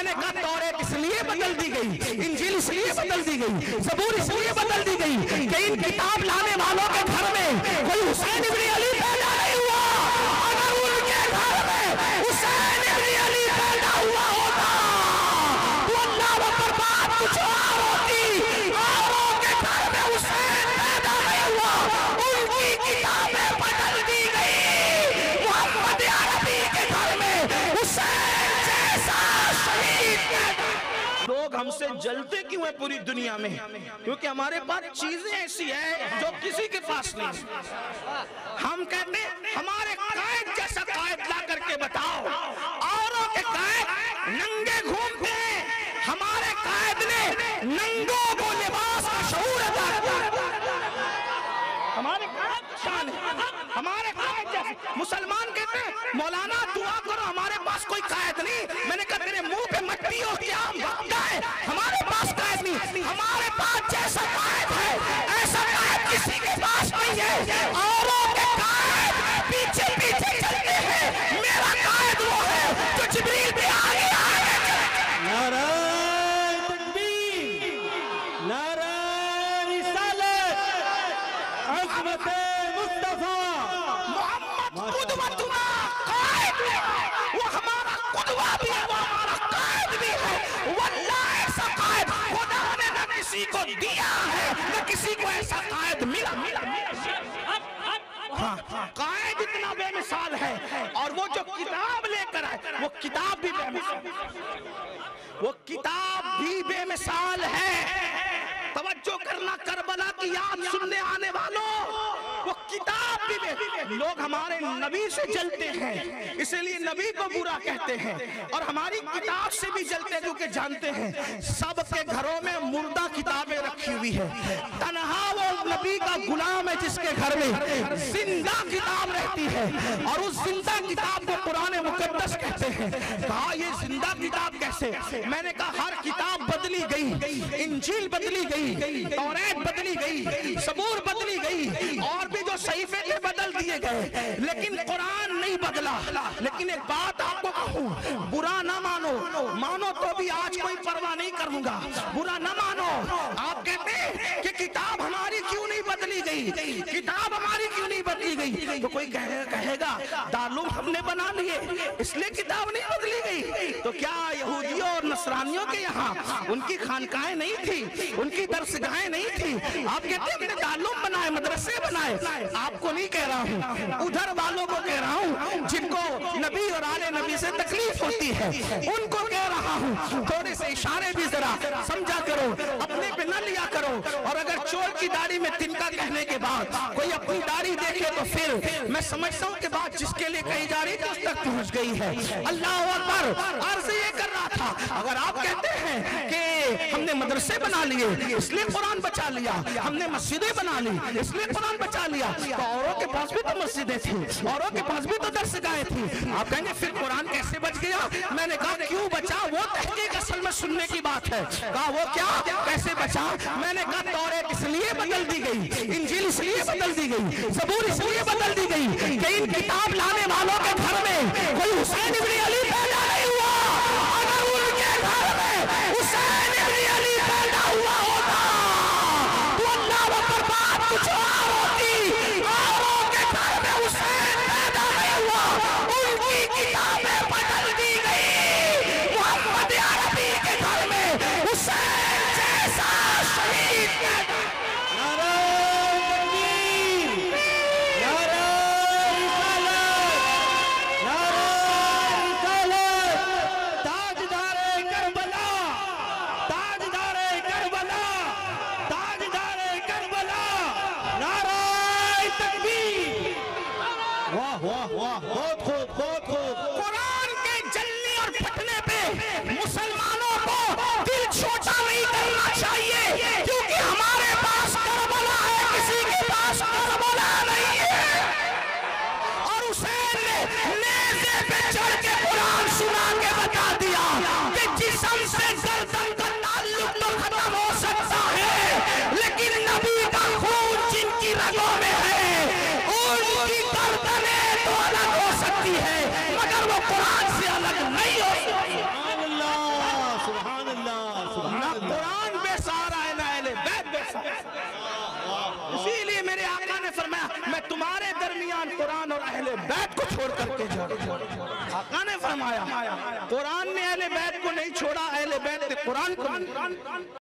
मैंने कहा तौरात इसलिए बदल दी गई, इंजील इसलिए बदल दी गई, ज़बूर इसलिए बदल दी गई कि इन किताब लाने वालों के घर में कोई हुसैन इब्न अली पैदा नहीं हुआ। अगर उनके घर में हुसैन इब्न अली पैदा हुआ होता तो अल्लाह अकबर बात कुछ और होती। औरों के घर में हुसैन पैदा नहीं हुआ, उनकी किताबें बदल दी गई। मोहम्मद अरबी के घर में हुसैन जैसा शहीद। लोग हमसे जलते क्यों है पूरी दुनिया में? क्योंकि हमारे पास चीजें ऐसी है जो किसी के पास नहीं। हम कहते हैं हमारे कायद जैसा कायद ला करके बताओ। औरों के कायद नंगे घूमते हैं, हमारे कायद ने नंगों को लिबास का शऊर अदा किया। हमारे कायद शान है, हमारे कायद जैसे। मुसलमान कहते हैं मौलाना दुआ करो, हमारे पास कोई कायद नहीं। मैंने कहा तेरे मुंह पे मट्टी हो क्या वक्त है? हमारे पास कायद नहीं, हमारे पास जैसा कायद है ऐसा कायद किसी के पास नहीं है। औरों के कायद पीछे पीछे चलते हैं, मेरा कायद वो है जो जिब्रील पे आगे आगे चलता। नारा तकबीर, नारा रिसालत, अज़मत मुस्तफा मोहम्मद कुदवतुना कायद है, वो हमारा कुदवा भी है, वो हमारा कायद भी है। वल्लाह ऐसा कायद खुदा ने न किसी को दिया है न किसी को ऐसा कायद मिला। हाँ, कायद इतना बेमिसाल है और वो जो किताब लेकर आए वो किताब भी बेमिसाल, वो किताब भी बेमिसाल है। तवज्जो करना करबला की याद सुनने आने वालों, वो किताब भी लोग हमारे नबी से जलते हैं इसीलिए नबी को बुरा कहते हैं और हमारी किताब से भी जलते हैं क्योंकि जानते हैं सबके घरों में मुर्दा किताबें रखी हुई है। तन्हा वो नबी का गुलाम है जिसके घर में जिंदा किताब रहती है और उस जिंदा किताब को कुरान मुकद्दस कहते हैं। कहा ये जिंदा किताब कैसे? मैंने कहा हर किताब बदली गई, इंजील बदली गई, तौरात बदली गई, ज़बूर बदली गई और भी जो सहीफे थे बदल दिए गए, लेकिन कुरान नहीं बदला। लेकिन एक बात आपको कहूं, बुरा ना मानो, मानो तो भी आज कोई परवाह नहीं करूंगा, बुरा ना मानो। आप कहते हैं कि किताब हमारी क्यों नहीं बदली गई, किताब हमारी क्यों नहीं बदली गई, तो कोई कहेगा दारुल हमने बना लिए इसलिए किताब नहीं बदली गई। तो क्या यहूदियों और नसरानियों के यहाँ उनकी खानकाएं नहीं थी, उनकी दरसगाहें नहीं थी? आप कहते हैं हमने दारुल बनाए, मदरसे बनाए। आपको नहीं कह रहा हूँ, उधर वालों को कह रहा हूँ जिनको नबी और आले नबी से तकलीफ होती है उनको कह रहा हूँ, थोड़े से इशारे भी जरा समझा करो, अपने पे न लिया करो। और अगर चोर की दाढ़ी में तिनका कहने के बाद कोई अपनी दाढ़ी देखे तो फिर मैं समझता हूँ कि बात जिसके लिए कही जा रही थी उस तक पहुँच गई है। अल्लाह अकबर। अर्ज ये कर रहा था, अगर आप कहते हैं कि हमने मदरसे बना लिए इसलिए कुरान बचा लिया, हमने मस्जिदें बना ली इसलिए कुरान बचा लिया, तो औरों के पास भी तो मस्जिदें थी, औरों के पास भी तो दरसगाहें थी। आप कहेंगे फिर कुरान कैसे बच गया? मैंने कहा क्यों बचा वो तहकीक असल में सुनने की बात है। कहा वो क्या कैसे बचा? मैंने कहा तौरात इसलिए बदल दी गई, इंजील इसलिए बदल दी गई, ज़बूर इसलिए बदल दी गई कि इन किताब लाने वालों के घर में कोई हुसैन इब्न अली पैदा नहीं हुआ। अगर उनके घर में हुसैन इब्न अली पैदा हुआ होता तो अल्लाह अकबर बात कुछ और होती। औरों के घर में हुसैन पैदा नहीं हुआ, उनकी किताबें बदल दी गई। मोहम्मद अरबी के घर में हुसैन जैसा शहीद। नारा तकबीर, नारा रिसालत, नारा फरमाया मैं तुम्हारे दरमियान कुरान और अहले बैत को छोड़ करके जा रहा हूं। आका ने फरमाया कुरान ने अहले बैत को नहीं छोड़ा, अहले बैत ने कुरान को